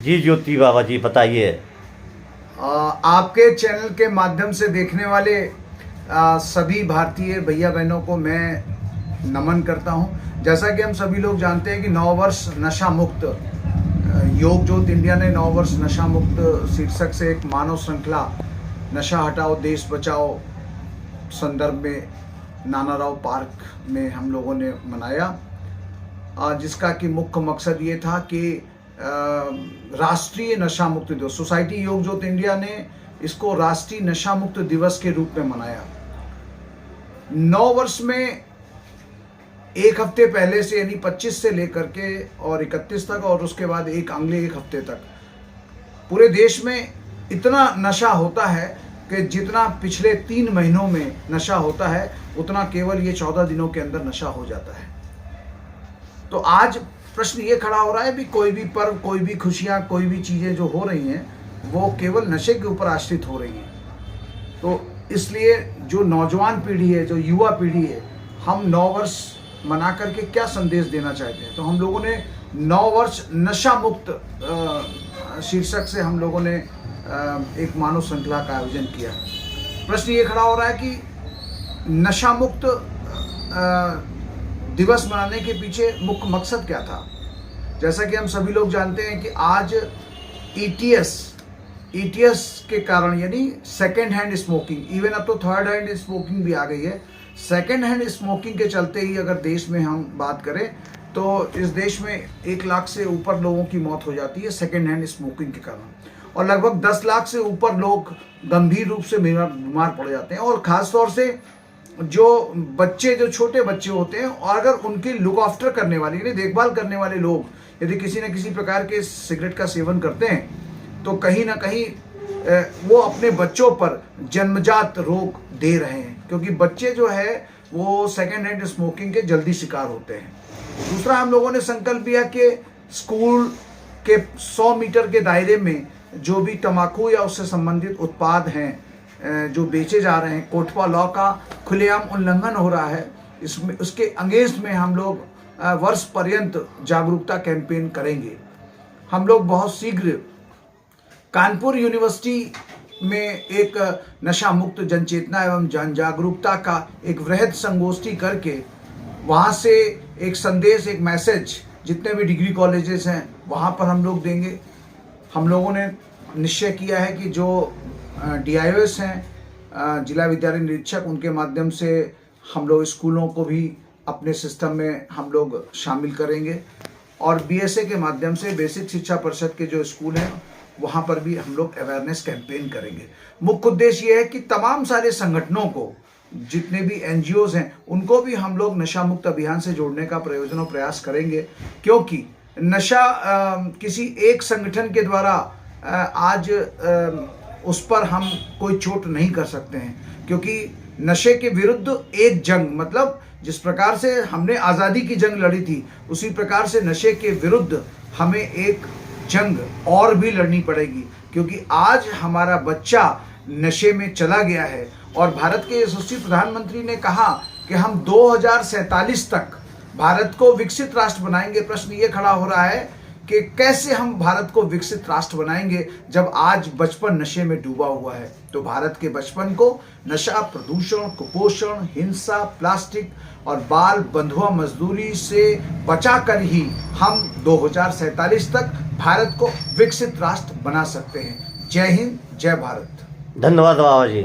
जी ज्योति बाबा जी बताइए। आपके चैनल के माध्यम से देखने वाले सभी भारतीय भैया बहनों को मैं नमन करता हूं। जैसा कि हम सभी लोग जानते हैं कि 9 वर्ष नशा मुक्त योग ज्योत इंडिया ने 9 वर्ष नशा मुक्त शीर्षक से एक मानव श्रृंखला नशा हटाओ देश बचाओ संदर्भ में नानाराव पार्क में हम लोगों ने मनाया, जिसका कि मुख्य मकसद ये था कि राष्ट्रीय नशा मुक्त दिवस, सोसाइटी योग ज्योत इंडिया ने इसको राष्ट्रीय नशा मुक्त दिवस के रूप में मनाया। 9 वर्ष में एक हफ्ते पहले से यानी 25 से लेकर के और 31 तक और उसके बाद अगले एक हफ्ते तक पूरे देश में इतना नशा होता है कि जितना पिछले 3 महीनों में नशा होता है उतना केवल ये 14 दिनों के अंदर नशा हो जाता है। तो आज प्रश्न ये खड़ा हो रहा है भी कोई भी पर्व, कोई भी खुशियाँ, कोई भी चीज़ें जो हो रही हैं वो केवल नशे के ऊपर आश्रित हो रही हैं। तो इसलिए जो नौजवान पीढ़ी है, जो युवा पीढ़ी है, हम 9 वर्ष मना करके क्या संदेश देना चाहते हैं। तो हम लोगों ने 9 वर्ष नशा मुक्त शीर्षक से हम लोगों ने एक मानव श्रृंखला का आयोजन किया। प्रश्न ये खड़ा हो रहा है कि नशा मुक्त दिवस मनाने के पीछे मुख्य मकसद क्या था। जैसा कि हम सभी लोग जानते हैं कि आज ETS के कारण यानी सेकेंड हैंड स्मोकिंग, इवन अब तो थर्ड हैंड स्मोकिंग भी आ गई है। सेकेंड हैंड स्मोकिंग के चलते ही अगर देश में हम बात करें तो इस देश में 1 लाख से ऊपर लोगों की मौत हो जाती है सेकेंड हैंड स्मोकिंग के कारण, और लगभग 10 लाख से ऊपर लोग गंभीर रूप से बीमार पड़ जाते हैं। और ख़ास तौर से जो बच्चे, जो छोटे बच्चे होते हैं, और अगर उनकी लुक आफ्टर करने वाले यानी देखभाल करने वाले लोग यदि किसी न किसी प्रकार के सिगरेट का सेवन करते हैं तो कहीं ना कहीं वो अपने बच्चों पर जन्मजात रोग दे रहे हैं, क्योंकि बच्चे जो है वो सेकेंड हैंड स्मोकिंग के जल्दी शिकार होते हैं। दूसरा, हम लोगों ने संकल्प लिया कि स्कूल के 100 मीटर के दायरे में जो भी तंबाकू या उससे संबंधित उत्पाद हैं जो बेचे जा रहे हैं, कोटपा लॉ का खुलेआम उल्लंघन हो रहा है, इसमें उसके अगेंस्ट में हम लोग वर्ष पर्यंत जागरूकता कैंपेन करेंगे। हम लोग बहुत शीघ्र कानपुर यूनिवर्सिटी में एक नशा मुक्त जनचेतना एवं जन जागरूकता का एक वृहद संगोष्ठी करके वहाँ से एक संदेश, एक मैसेज जितने भी डिग्री कॉलेजेस हैं वहाँ पर हम लोग देंगे। हम लोगों ने निश्चय किया है कि जो DIOs हैं, जिला विद्यालय निरीक्षक, उनके माध्यम से हम लोग स्कूलों को भी अपने सिस्टम में हम लोग शामिल करेंगे, और BSA के माध्यम से बेसिक शिक्षा परिषद के जो स्कूल हैं वहाँ पर भी हम लोग अवेयरनेस कैंपेन करेंगे। मुख्य उद्देश्य ये है कि तमाम सारे संगठनों को, जितने भी NGOs हैं, उनको भी हम लोग नशा मुक्त अभियान से जोड़ने का प्रयोजन और प्रयास करेंगे, क्योंकि नशा किसी एक संगठन के द्वारा आज उस पर हम कोई चोट नहीं कर सकते हैं, क्योंकि नशे के विरुद्ध एक जंग, मतलब जिस प्रकार से हमने आज़ादी की जंग लड़ी थी उसी प्रकार से नशे के विरुद्ध हमें एक जंग और भी लड़नी पड़ेगी, क्योंकि आज हमारा बच्चा नशे में चला गया है। और भारत के यशस्वी प्रधानमंत्री ने कहा कि हम 2047 तक भारत को विकसित राष्ट्र बनाएंगे। प्रश्न ये खड़ा हो रहा है कि कैसे हम भारत को विकसित राष्ट्र बनाएंगे जब आज बचपन नशे में डूबा हुआ है। तो भारत के बचपन को नशा, प्रदूषण, कुपोषण, हिंसा, प्लास्टिक और बाल बंधुआ मजदूरी से बचा कर ही हम 2047 तक भारत को विकसित राष्ट्र बना सकते हैं। जय हिंद, जय भारत। धन्यवाद बाबा जी।